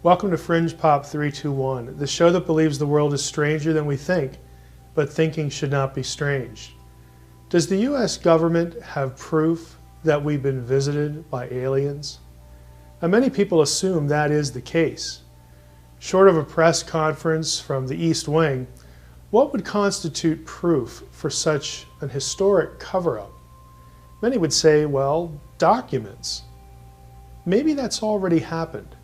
Welcome to Fringe Pop 321, the show that believes the world is stranger than we think, but thinking should not be strange. Does the U.S. government have proof that we've been visited by aliens? Now, many people assume that is the case. Short of a press conference from the East Wing, what would constitute proof for such an historic cover-up? Many would say, well, documents. Maybe that's already happened.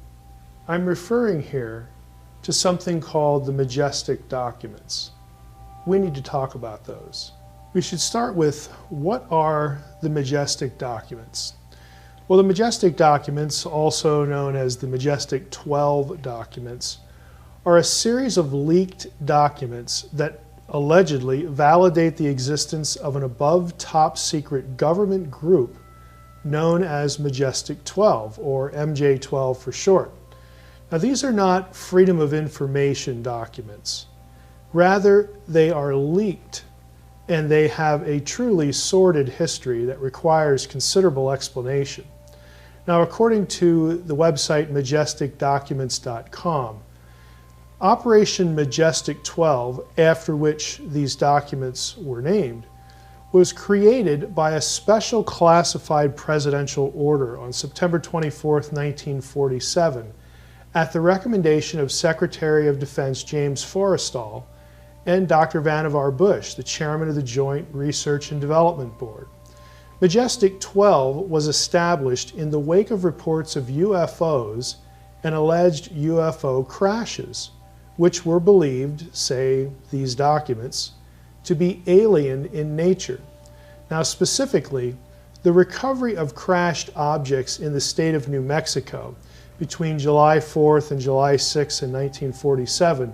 I'm referring here to something called the Majestic documents. We need to talk about those. We should start with, what are the Majestic documents? Well, the Majestic documents, also known as the Majestic 12 documents, are a series of leaked documents that allegedly validate the existence of an above top secret government group known as Majestic 12, or MJ12 for short. Now, these are not Freedom of Information documents. Rather, they are leaked, and they have a truly sordid history that requires considerable explanation. Now, according to the website majesticdocuments.com, Operation Majestic 12, after which these documents were named, was created by a special classified presidential order on September 24, 1947, at the recommendation of Secretary of Defense James Forrestal and Dr. Vannevar Bush, the chairman of the Joint Research and Development Board. Majestic 12 was established in the wake of reports of UFOs and alleged UFO crashes, which were believed, say these documents, to be alien in nature. Now, specifically, the recovery of crashed objects in the state of New Mexico between July 4th and July 6th in 1947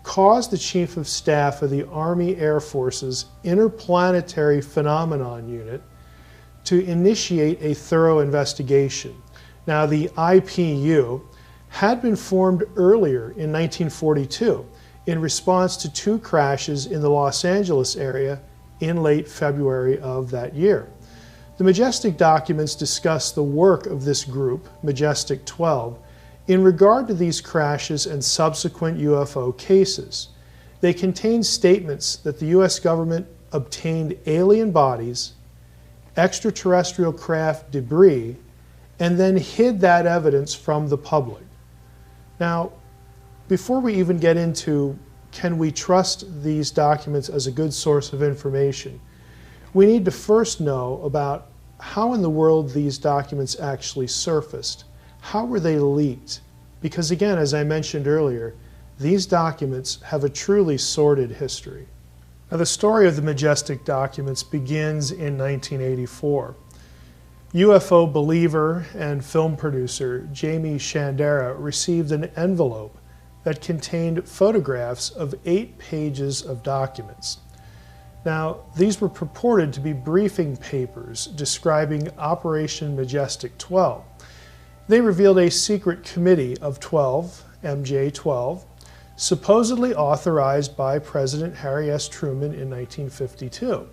caused the Chief of Staff of the Army Air Force's Interplanetary Phenomenon Unit to initiate a thorough investigation. Now, the IPU had been formed earlier in 1942 in response to two crashes in the Los Angeles area in late February of that year. The Majestic documents discuss the work of this group, Majestic 12, in regard to these crashes and subsequent UFO cases. They contain statements that the U.S. government obtained alien bodies, extraterrestrial craft debris, and then hid that evidence from the public. Now, before we even get into can we trust these documents as a good source of information, we need to first know about how in the world these documents actually surfaced. How were they leaked? Because again, as I mentioned earlier, these documents have a truly sordid history. Now, the story of the Majestic documents begins in 1984. UFO believer and film producer Jamie Shandera received an envelope that contained photographs of 8 pages of documents. Now, these were purported to be briefing papers describing Operation Majestic 12. They revealed a secret committee of 12, MJ12, supposedly authorized by President Harry S. Truman in 1952.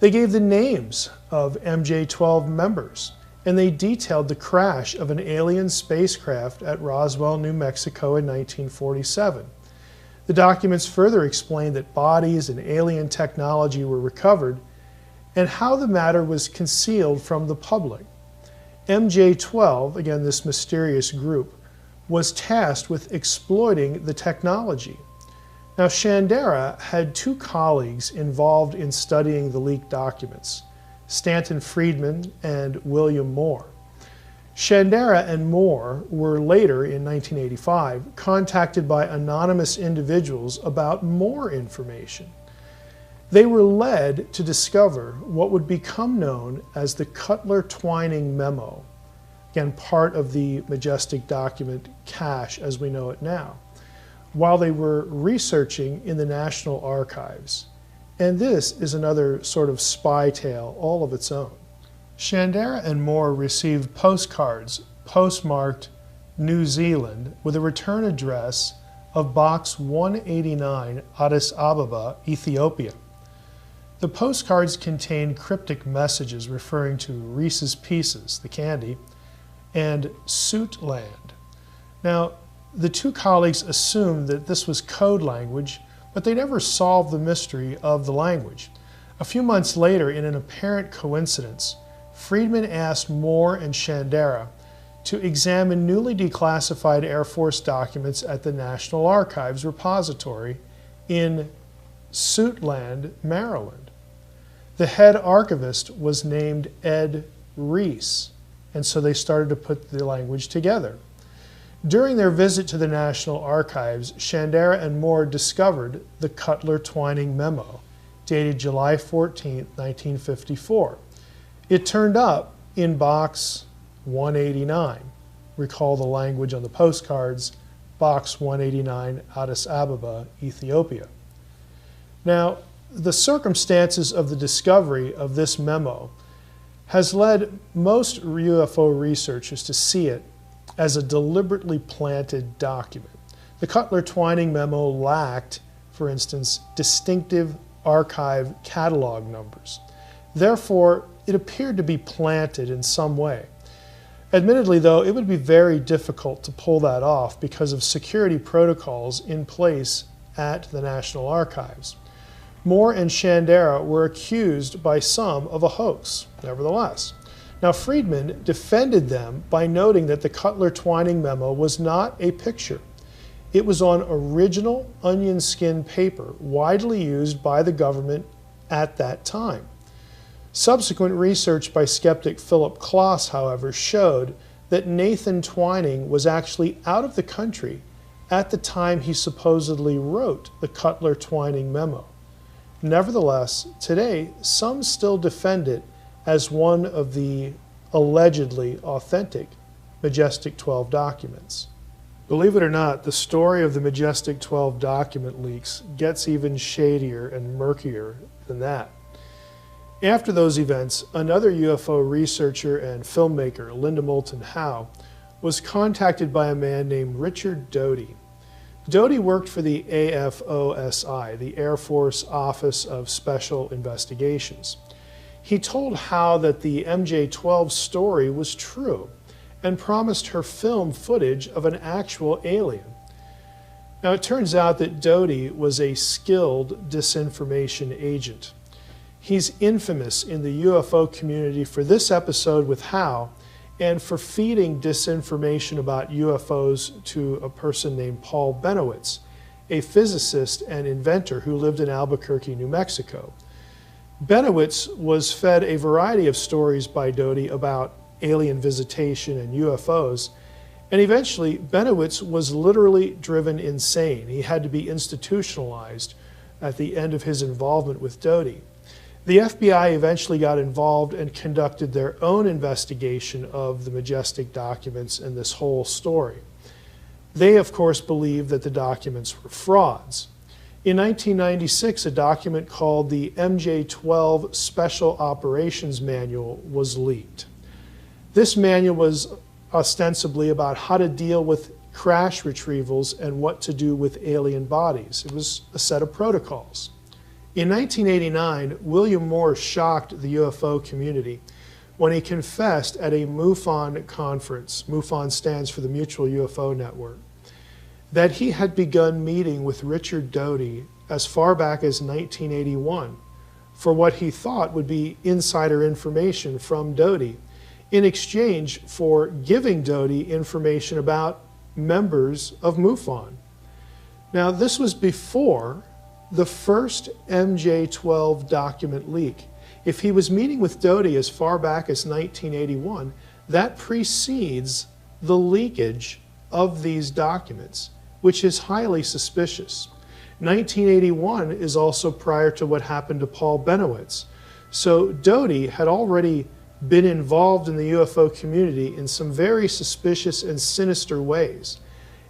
They gave the names of MJ12 members, and they detailed the crash of an alien spacecraft at Roswell, New Mexico in 1947. The documents further explained that bodies and alien technology were recovered and how the matter was concealed from the public. MJ12, again this mysterious group, was tasked with exploiting the technology. Now, Shandera had 2 colleagues involved in studying the leaked documents, Stanton Friedman and William Moore. Shandera and Moore were later, in 1985, contacted by anonymous individuals about more information. They were led to discover what would become known as the Cutler-Twining Memo, again part of the Majestic document cache as we know it now, while they were researching in the National Archives. And this is another sort of spy tale all of its own. Shandera and Moore received postcards postmarked New Zealand with a return address of Box 189, Addis Ababa, Ethiopia. The postcards contained cryptic messages referring to Reese's Pieces, the candy, and Suitland. Now, The two colleagues assumed that this was code language, but they never solved the mystery of the language. A few months later, in an apparent coincidence, Friedman asked Moore and Shandera to examine newly declassified Air Force documents at the National Archives repository in Suitland, Maryland. The head archivist was named Ed Reese, and so they started to put the language together. During their visit to the National Archives, Shandera and Moore discovered the Cutler-Twining memo, dated July 14, 1954. It turned up in box 189. Recall the language on the postcards, box 189, Addis Ababa, Ethiopia. Now, the circumstances of the discovery of this memo has led most UFO researchers to see it as a deliberately planted document. The Cutler-Twining memo lacked, for instance, distinctive archive catalog numbers. Therefore, it appeared to be planted in some way. Admittedly, though, it would be very difficult to pull that off because of security protocols in place at the National Archives. Moore and Shandera were accused by some of a hoax, nevertheless. Now, Friedman defended them by noting that the Cutler-Twining memo was not a picture. It was on original onion skin paper, widely used by the government at that time. Subsequent research by skeptic Philip Klass, however, showed that Nathan Twining was actually out of the country at the time he supposedly wrote the Cutler-Twining memo. Nevertheless, today, some still defend it as one of the allegedly authentic Majestic 12 documents. Believe it or not, the story of the Majestic 12 document leaks gets even shadier and murkier than that. After those events, another UFO researcher and filmmaker, Linda Moulton Howe, was contacted by a man named Richard Doty. Doty worked for the AFOSI, the Air Force Office of Special Investigations. He told Howe that the MJ-12 story was true and promised her film footage of an actual alien. Now, it turns out that Doty was a skilled disinformation agent. He's infamous in the UFO community for this episode with Howe and for feeding disinformation about UFOs to a person named Paul Benowitz, a physicist and inventor who lived in Albuquerque, New Mexico. Benowitz was fed a variety of stories by Doty about alien visitation and UFOs, and eventually Benowitz was literally driven insane. He had to be institutionalized at the end of his involvement with Doty. The FBI eventually got involved and conducted their own investigation of the Majestic documents and this whole story. They, of course, believed that the documents were frauds. In 1996, a document called the MJ-12 Special Operations Manual was leaked. This manual was ostensibly about how to deal with crash retrievals and what to do with alien bodies. It was a set of protocols. In 1989, William Moore shocked the UFO community when he confessed at a MUFON conference, MUFON stands for the Mutual UFO Network, that he had begun meeting with Richard Doty as far back as 1981 for what he thought would be insider information from Doty in exchange for giving Doty information about members of MUFON. Now, this was before the first MJ-12 document leak. If he was meeting with Doty as far back as 1981, that precedes the leakage of these documents, which is highly suspicious. 1981 is also prior to what happened to Paul Benowitz. So Doty had already been involved in the UFO community in some very suspicious and sinister ways.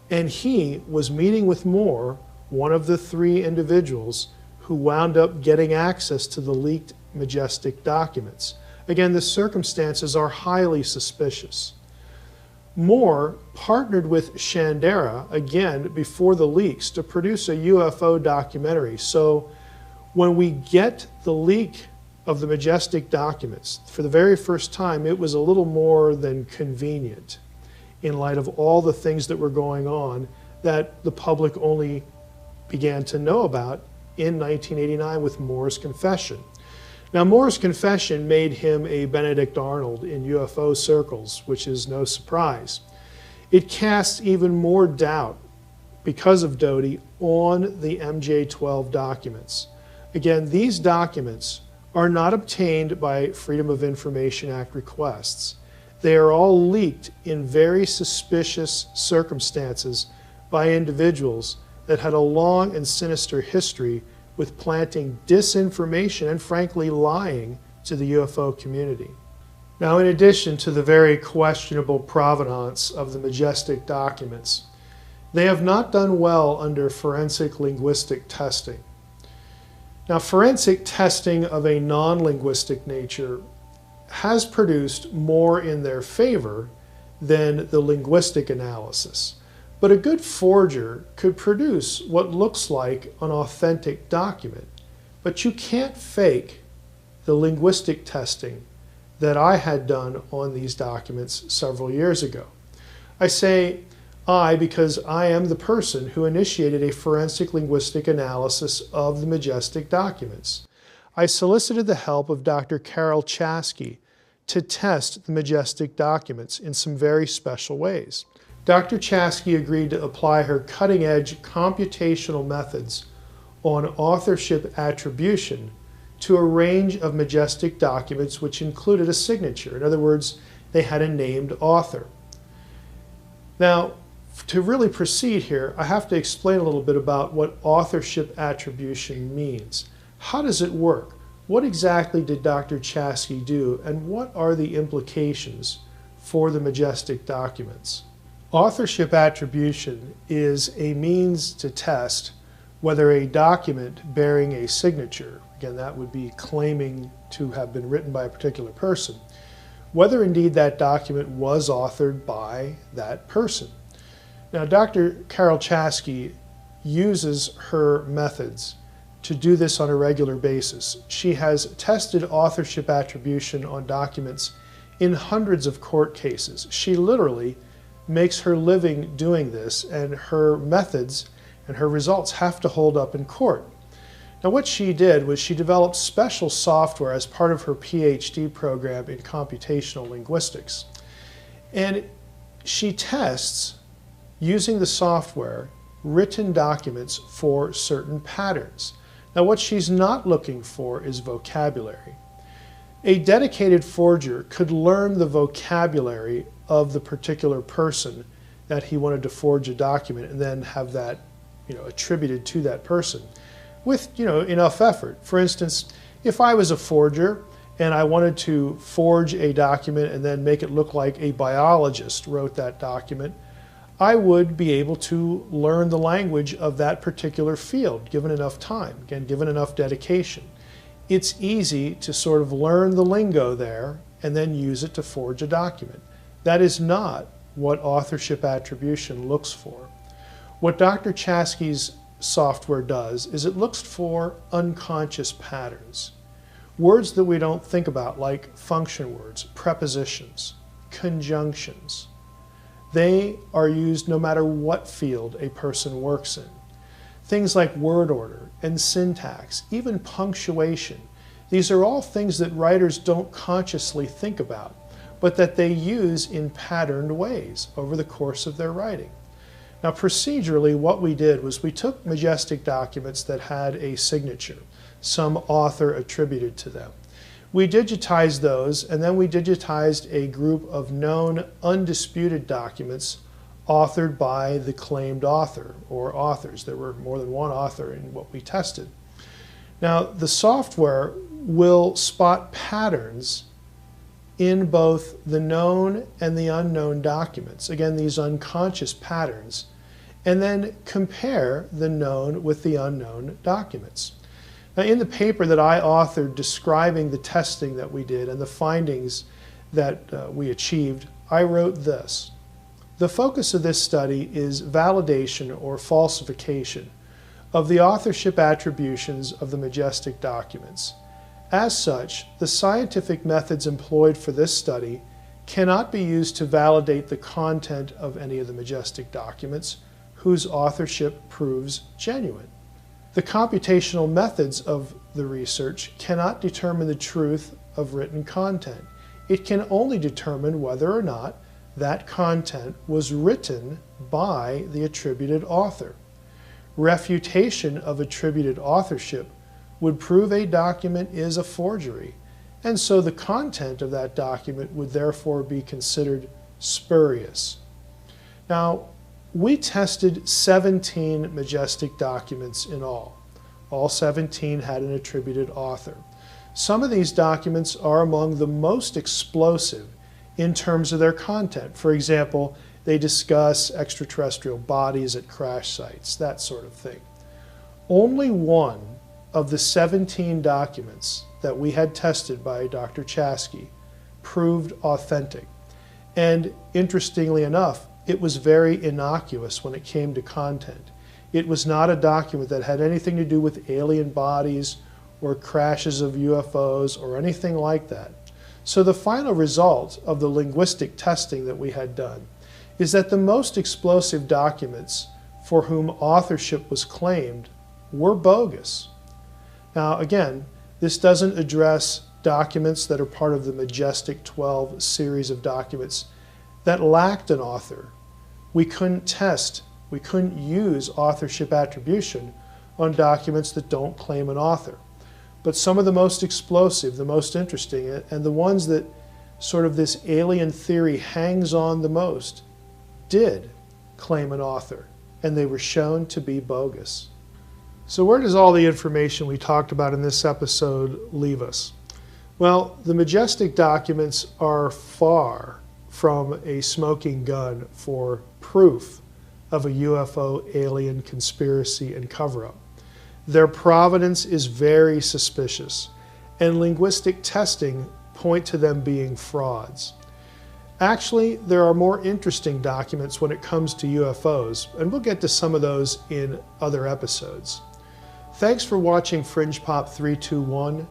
And he was meeting with Moore, one of the three individuals who wound up getting access to the leaked Majestic documents. Again, the circumstances are highly suspicious. Moore partnered with Shandera, again, before the leaks to produce a UFO documentary. So when we get the leak of the Majestic documents, for the very first time, it was a little more than convenient. in light of all the things that were going on that the public only began to know about in 1989 with Moore's Confession. Now, Moore's Confession made him a Benedict Arnold in UFO circles, which is no surprise. It casts even more doubt, because of Doty, on the MJ-12 documents. Again, these documents are not obtained by Freedom of Information Act requests. They are all leaked in very suspicious circumstances by individuals that had a long and sinister history with planting disinformation and, frankly, lying to the UFO community. Now, in addition to the very questionable provenance of the Majestic documents, they have not done well under forensic linguistic testing. Now, forensic testing of a non-linguistic nature has produced more in their favor than the linguistic analysis. But a good forger could produce what looks like an authentic document. But you can't fake the linguistic testing that I had done on these documents several years ago. I say I because I am the person who initiated a forensic linguistic analysis of the Majestic documents. I solicited the help of Dr. Carol Chasky to test the Majestic documents in some very special ways. Dr. Chasky agreed to apply her cutting-edge computational methods on authorship attribution to a range of Majestic documents which included a signature. In other words, they had a named author. Now, to really proceed here, I have to explain a little bit about what authorship attribution means. How does it work? What exactly did Dr. Chasky do, and what are the implications for the Majestic documents? Authorship attribution is a means to test whether a document bearing a signature, again that would be claiming to have been written by a particular person, whether indeed that document was authored by that person. Now, Dr. Carol Chasky uses her methods to do this on a regular basis. She has tested authorship attribution on documents in hundreds of court cases. She literally makes her living doing this, and her methods and her results have to hold up in court. Now, what she did was she developed special software as part of her PhD program in computational linguistics. And she tests, using the software, written documents for certain patterns. Now, what she's not looking for is vocabulary. A dedicated forger could learn the vocabulary of the particular person that he wanted to forge a document and then have that, attributed to that person with, enough effort. For instance, if I was a forger and I wanted to forge a document and then make it look like a biologist wrote that document, I would be able to learn the language of that particular field, given enough time, again, given enough dedication. It's easy to sort of learn the lingo there and then use it to forge a document. That is not what authorship attribution looks for. What Dr. Chasky's software does is it looks for unconscious patterns. Words that we don't think about, like function words, prepositions, conjunctions. They are used no matter what field a person works in. Things like word order and syntax, even punctuation. These are all things that writers don't consciously think about, but that they use in patterned ways over the course of their writing. Now, procedurally, what we did was we took Majestic documents that had a signature, some author attributed to them. We digitized those, and then we digitized a group of known undisputed documents authored by the claimed author or authors. There were more than one author in what we tested. Now, the software will spot patterns in both the known and the unknown documents. Again, these unconscious patterns, and then compare the known with the unknown documents. Now, in the paper that I authored describing the testing that we did and the findings that we achieved, I wrote this: the focus of this study is validation or falsification of the authorship attributions of the Majestic documents. As such, the scientific methods employed for this study cannot be used to validate the content of any of the Majestic documents whose authorship proves genuine. The computational methods of the research cannot determine the truth of written content. It can only determine whether or not that content was written by the attributed author. Refutation of attributed authorship would prove a document is a forgery, and so the content of that document would therefore be considered spurious. Now, we tested 17 Majestic documents in all. All 17 had an attributed author. Some of these documents are among the most explosive in terms of their content. For example, they discuss extraterrestrial bodies at crash sites, that sort of thing. Only one of the 17 documents that we had tested by Dr. Chasky proved authentic. And interestingly enough, it was very innocuous when it came to content. It was not a document that had anything to do with alien bodies or crashes of UFOs or anything like that. So the final result of the linguistic testing that we had done is that the most explosive documents for whom authorship was claimed were bogus. Now again, this doesn't address documents that are part of the Majestic 12 series of documents that lacked an author. We couldn't use authorship attribution on documents that don't claim an author. But some of the most explosive, the most interesting, and the ones that sort of this alien theory hangs on the most, did claim an author, and they were shown to be bogus. So where does all the information we talked about in this episode leave us? Well, the Majestic documents are far from a smoking gun for proof of a UFO alien conspiracy and cover-up. Their provenance is very suspicious, and linguistic testing point to them being frauds. Actually, there are more interesting documents when it comes to UFOs, and we'll get to some of those in other episodes. Thanks for watching Fringe Pop 321.